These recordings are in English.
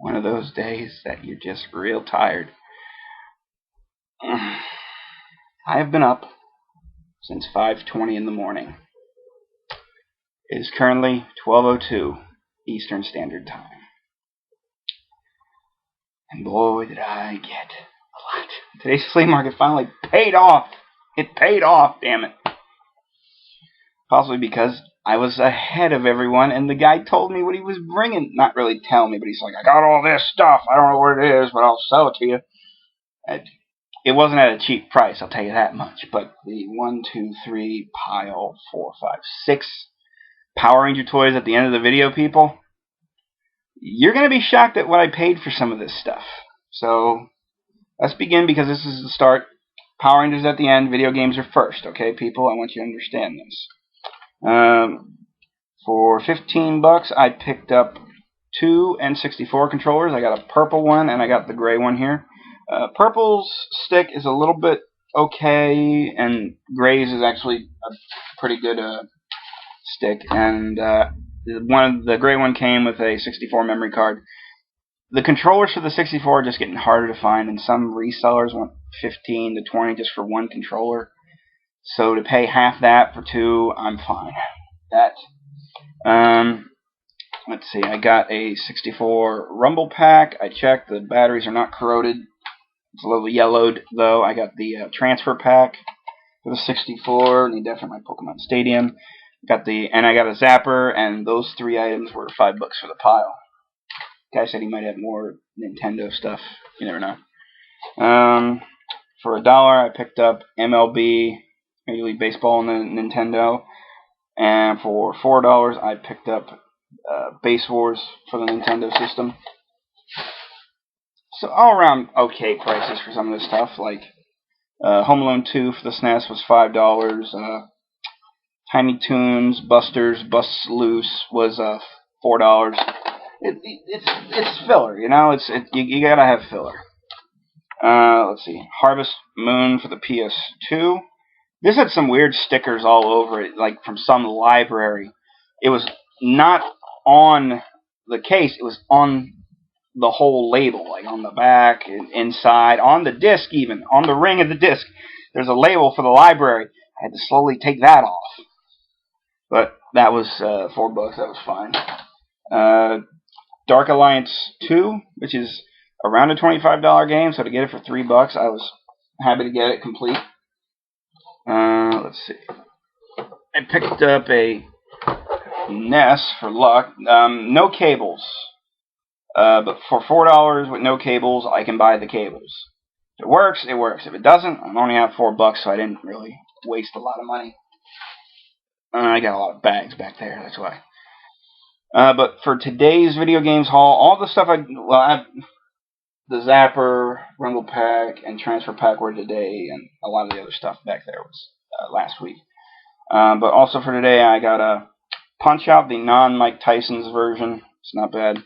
one of those days that you're just real tired. I have been up since 5:20 in the morning. It is currently 12:02 Eastern Standard Time. And boy, did I get a lot. Today's flea market finally paid off. It paid off, damn it. Possibly because I was ahead of everyone, and the guy told me what he was bringing. Not really tell me, but he's like, I got all this stuff. I don't know what it is, but I'll sell it to you. It wasn't at a cheap price, I'll tell you that much. But the 1, 2, 3 pile, 4, 5, 6 Power Ranger toys at the end of the video, people, you're going to be shocked at what I paid for some of this stuff. So let's begin, because this is the start. Power Rangers at the end, video games are first. Okay, people, I want you to understand this. For $15, I picked up 2 N64 controllers. I got a purple one, and I got the gray one here. Purple's stick is a little bit okay, and gray's is actually a pretty good stick. And the gray one came with a 64 memory card. The controllers for the 64 are just getting harder to find, and some resellers want 15 to 20 just for one controller. So to pay half that for 2, I'm fine. Let's see, I got a 64 Rumble pack. I checked, the batteries are not corroded. It's a little yellowed, though. I got the transfer pack for the 64. Need that for my Pokemon Stadium. And I got a zapper, and those 3 items were $5 for the pile. The guy said he might have more Nintendo stuff. You never know. For $1, I picked up MLB, Major League Baseball, and the Nintendo. And for $4, I picked up Base Wars for the Nintendo system. So all around okay prices for some of this stuff. Like Home Alone 2 for the SNES was $5. Tiny Toons, Busters, Bust Loose was $4. It's filler, you know. You gotta have filler. Let's see, Harvest Moon for the PS2. This had some weird stickers all over it, like from some library. It was not on the case; it was on the whole label, like on the back, and inside, on the disc, even on the ring of the disc. There's a label for the library. I had to slowly take that off, but that was $4. That was fine. Dark Alliance 2, which is around a $25 game, so to get it for $3, I was happy to get it complete. Let's see. I picked up a NES for luck. No cables. But for $4 with no cables, I can buy the cables. If it works, it works. If it doesn't, I only have $4, so I didn't really waste a lot of money. I got a lot of bags back there, that's why. But for today's video games haul, all the stuff the Zapper, Rumble Pack, and Transfer Pack were today, and a lot of the other stuff back there was last week. But also for today, I got a Punch Out, the non-Mike Tyson's version. It's not bad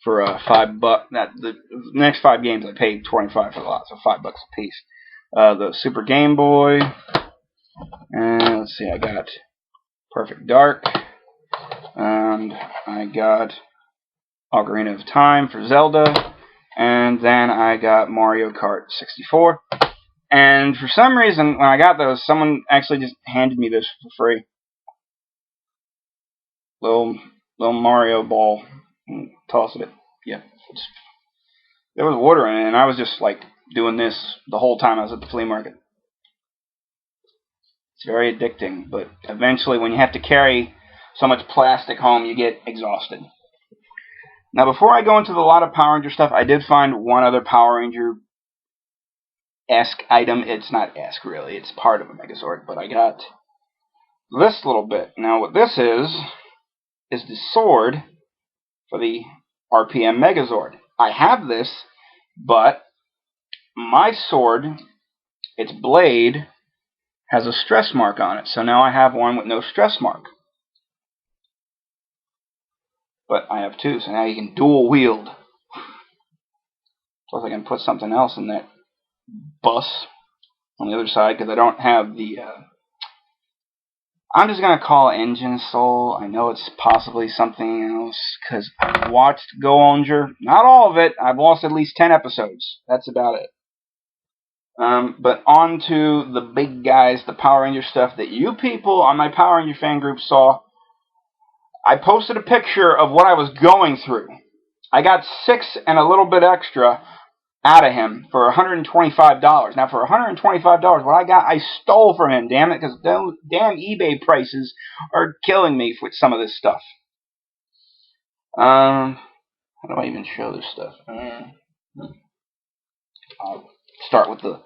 for $5. The next 5 games I paid $25 for the lot, so $5 a piece. The Super Game Boy, and let's see, I got Perfect Dark, and I got Ocarina of Time for Zelda. And then I got Mario Kart 64. And for some reason, when I got those, someone actually just handed me this for free. Little Mario ball. And toss it. Yeah. There was water in it, and I was just like doing this the whole time I was at the flea market. It's very addicting, but eventually when you have to carry so much plastic home, you get exhausted. Now, before I go into the lot of Power Ranger stuff, I did find one other Power Ranger-esque item. It's not esque, really. It's part of a Megazord, but I got this little bit. Now, what this is the sword for the RPM Megazord. I have this, but my sword, its blade, has a stress mark on it. So now I have one with no stress mark. But I have 2, so now you can dual wield. Plus I can put something else in that bus on the other side, because I don't have the I'm just going to call it Engine Soul. I know it's possibly something else, because I've watched Go Onger. Not all of it. I've lost at least 10 episodes. That's about it. But on to the big guys, the Power Ranger stuff that you people on my Power Ranger fan group saw. I posted a picture of what I was going through. I got 6 and a little bit extra out of him for $125. Now, for $125, what I got, I stole from him, damn it, because those damn eBay prices are killing me with some of this stuff. How do I even show this stuff? I'll start with the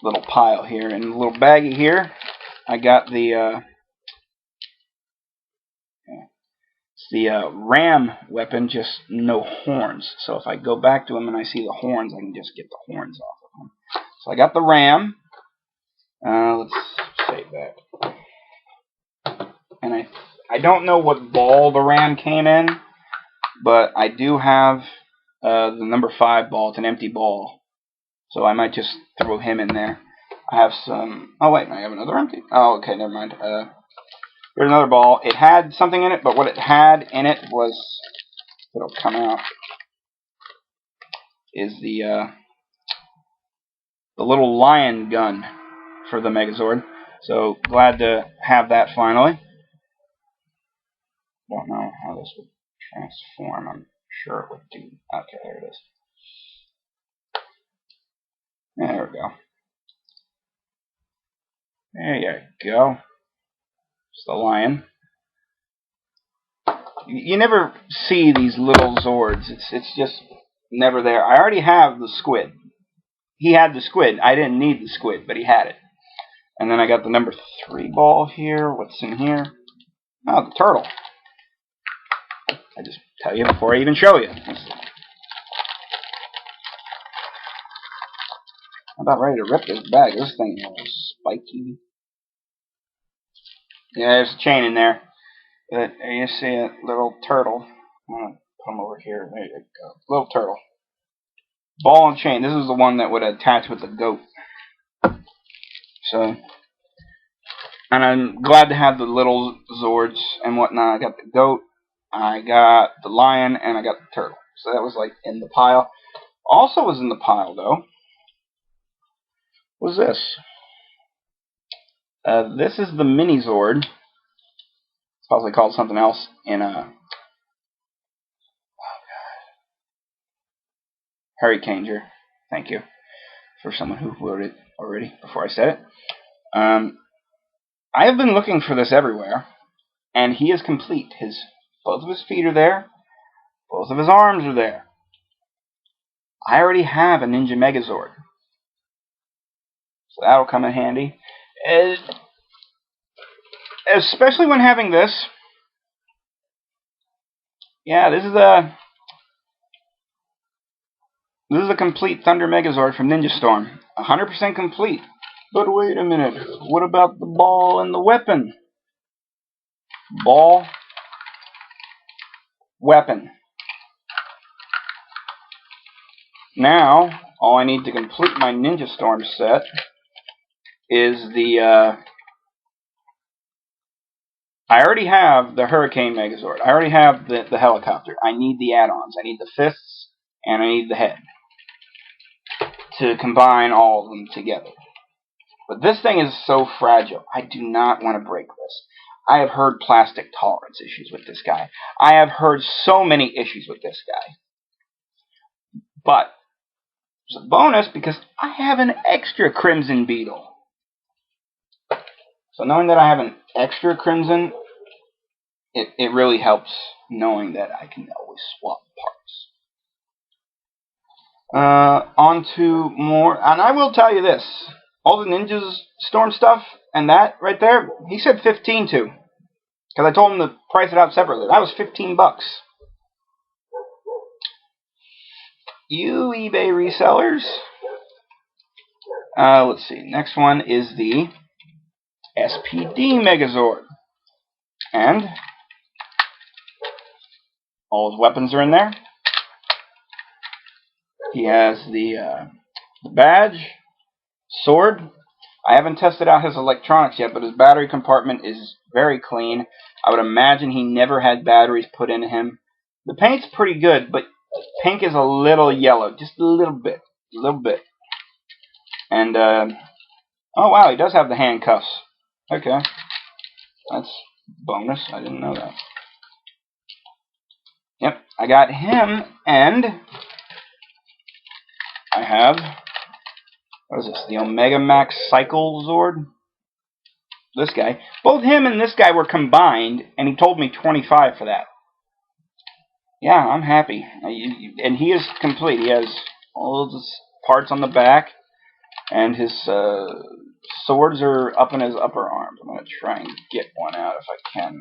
little pile here. In the little baggie here, I got the ram weapon, just no horns. So if I go back to him and I see the horns, I can just get the horns off of him. So I got the ram. Let's save that. And I don't know what ball the ram came in, but I do have the number 5 ball. It's an empty ball. So I might just throw him in there. I have some... Oh, wait, I have another empty. Oh, okay, never mind. Here's another ball. It had something in it, but what it had in it was... It'll come out. Is the little lion gun for the Megazord. So, glad to have that finally. Don't know how this would transform. I'm sure it would do... Okay, there it is. There we go. There you go. It's the lion. You never see these little Zords. It's just never there. I already have the squid. He had the squid. I didn't need the squid, but he had it. And then I got the number 3 ball here. What's in here? Oh, the turtle. I just tell you before I even show you. I'm about ready to rip this bag. This thing is spiky. Yeah, there's a chain in there. But you see a little turtle. I'm going to put him over here. There you go. Little turtle. Ball and chain. This is the one that would attach with the goat. So, and I'm glad to have the little Zords and whatnot. I got the goat, I got the lion, and I got the turtle. So that was like in the pile. Also was in the pile, though, was this. This is the Mgeazord. It's probably called something else in Hurricaneger. Thank you for someone who wrote it already before I said it. I have been looking for this everywhere, and he is complete. Both of his feet are there. Both of his arms are there. I already have a Ninja Megazord, so that'll come in handy. Especially when having this. Yeah, this is a complete Thunder Megazord from Ninja Storm. 100% complete. But wait a minute. What about the ball and the weapon? Ball, weapon. Now, all I need to complete my Ninja Storm set is the... I already have the Hurricane Megazord. I already have the helicopter. I need the add-ons. I need the fists, and I need the head to combine all of them together. But this thing is so fragile. I do not want to break this. I have heard plastic tolerance issues with this guy. I have heard so many issues with this guy. But there's a bonus because I have an extra Crimson Beetle. So knowing that I have an extra Crimson, it really helps knowing that I can always swap parts. On to more, and I will tell you this. All the Ninja Storm stuff and that right there, he said 15 to. Because I told him to price it out separately. That was $15. You eBay resellers. Let's see. Next one is the SPD Megazord. And all his weapons are in there. He has the badge, sword, I haven't tested out his electronics yet, but his battery compartment is very clean. I would imagine he never had batteries put into him. The paint's pretty good, but pink is a little yellow, just a little bit, And oh wow, he does have the handcuffs. Okay, that's bonus. I didn't know that. Yep, I got him, and I have, what is this, the Omega Max Megazord? This guy. Both him and this guy were combined, and he told me $25 for that. Yeah, I'm happy. And he is complete. He has all of his parts on the back, and his swords are up in his upper arms. I'm going to try and get one out if I can. I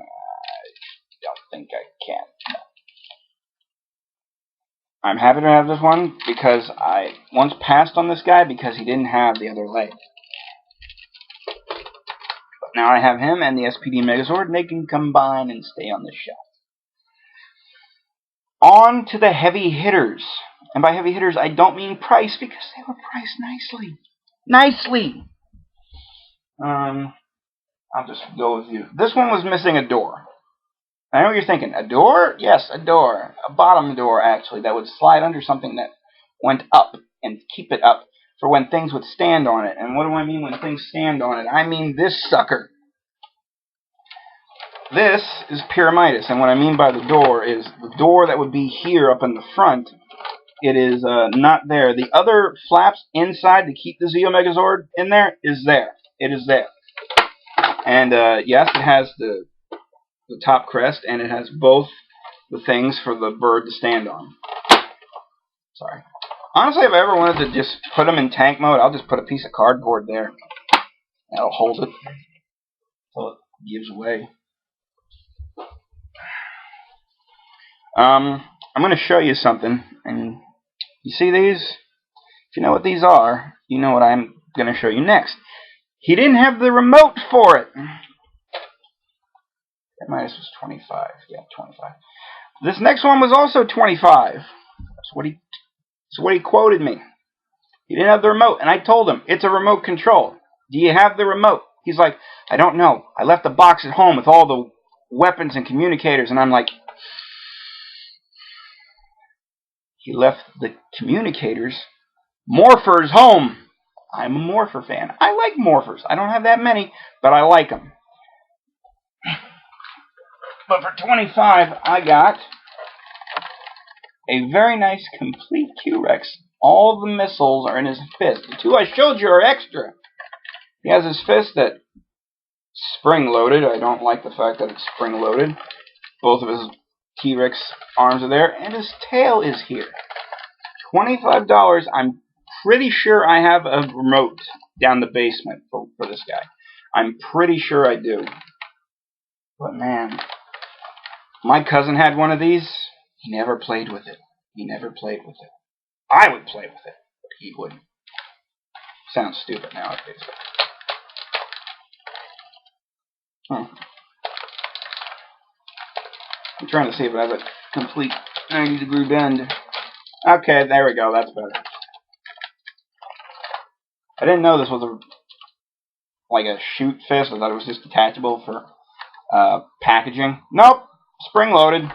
don't think I can. No. I'm happy to have this one because I once passed on this guy because he didn't have the other leg. But now I have him and the SPD Megazord, and they can combine and stay on the shelf. On to the heavy hitters. And by heavy hitters, I don't mean price because they were priced nicely. Nicely! I'll just go with you. This one was missing a door. I know what you're thinking. A door? Yes, a door. A bottom door, actually, that would slide under something that went up and keep it up for when things would stand on it. And what do I mean when things stand on it? I mean this sucker. This is Pyramidas, and what I mean by the door is the door that would be here up in the front. It is not there. The other flaps inside to keep the Zeo Megazord in there is there. It is there. And yes, it has the top crest, and it has both the things for the bird to stand on. Sorry. Honestly, if I ever wanted to just put them in tank mode, I'll just put a piece of cardboard there. That'll hold it until it gives way. I'm going to show you something, and you see these? If you know what these are, you know what I'm going to show you next. He didn't have the remote for it. That minus was 25. Yeah, 25. This next one was also 25. That's what he quoted me. He didn't have the remote, and I told him, it's a remote control. Do you have the remote? He's like, I don't know. I left the box at home with all the weapons and communicators, and I'm like, he left the communicators, morphers home. I'm a morpher fan. I like morphers. I don't have that many, but I like them. But for 25, I got a very nice complete Q-Rex. All the missiles are in his fist. The two I showed you are extra. He has his fist that spring-loaded. I don't like the fact that it's spring-loaded. Both of his T-Rex arms are there, and his tail is here. $25. I'm pretty sure I have a remote down the basement for this guy. I'm pretty sure I do. But man, my cousin had one of these. He never played with it. He never played with it. I would play with it, but he wouldn't. Sounds stupid nowadays. I'm trying to see if it has a complete 90-degree bend. Okay, there we go. That's better. I didn't know this was like a shoot fist. I thought it was just detachable for packaging. Nope, spring-loaded.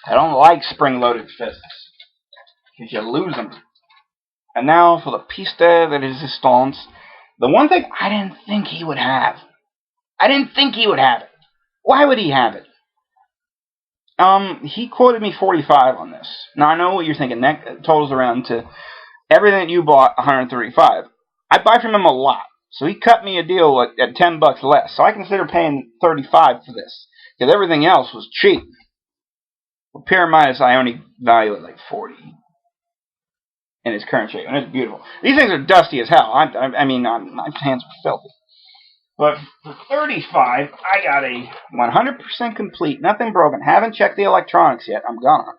I don't like spring-loaded fists because you lose them. And now for the piece de resistance. The one thing I didn't think he would have. I didn't think he would have it. Why would he have it? He quoted me 45 on this. Now I know what you're thinking. That totals around to everything that you bought, 135. I buy from him a lot, so he cut me a deal at $10 less. So I consider paying 35 for this because everything else was cheap. For Pyramidas, I only value it like 40 in its current shape, and it's beautiful. These things are dusty as hell. I mean, my hands are filthy. But for 35, I got a 100% complete, nothing broken. Haven't checked the electronics yet. I'm gonna.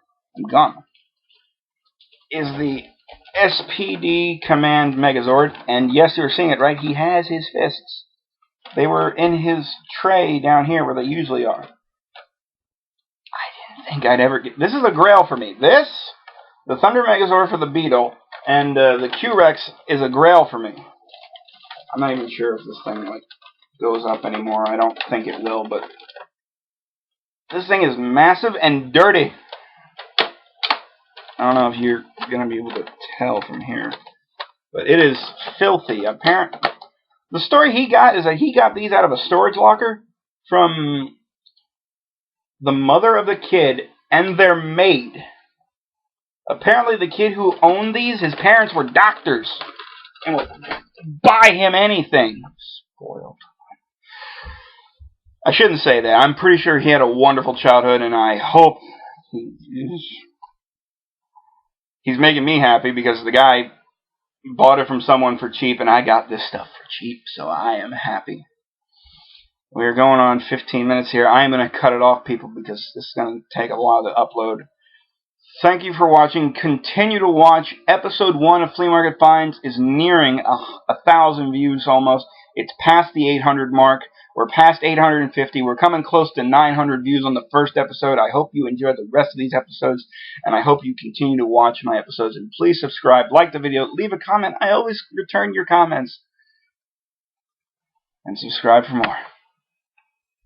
Is the SPD Command Megazord, and yes, you're seeing it right. He has his fists. They were in his tray down here where they usually are. I didn't think I'd ever get. This is a grail for me. This, the Thunder Megazord for the Beetle, and the Q-Rex is a grail for me. I'm not even sure if this thing like goes up anymore. I don't think it will, but this thing is massive and dirty. I don't know if you're gonna be able to tell from here, but it is filthy. Apparently, the story he got is that he got these out of a storage locker from the mother of the kid and their maid. Apparently, the kid who owned these, his parents were doctors and would buy him anything. Spoiled. I shouldn't say that. I'm pretty sure he had a wonderful childhood, and I hope he's making me happy because the guy bought it from someone for cheap, and I got this stuff for cheap, so I am happy. We're going on 15 minutes here. I am going to cut it off, people, because this is going to take a while to upload. Thank you for watching. Continue to watch. Episode 1 of Flea Market Finds is nearing 1,000 views almost. It's past the 800 mark. We're past 850. We're coming close to 900 views on the first episode. I hope you enjoyed the rest of these episodes, and I hope you continue to watch my episodes. And please subscribe, like the video, leave a comment. I always return your comments. And subscribe for more.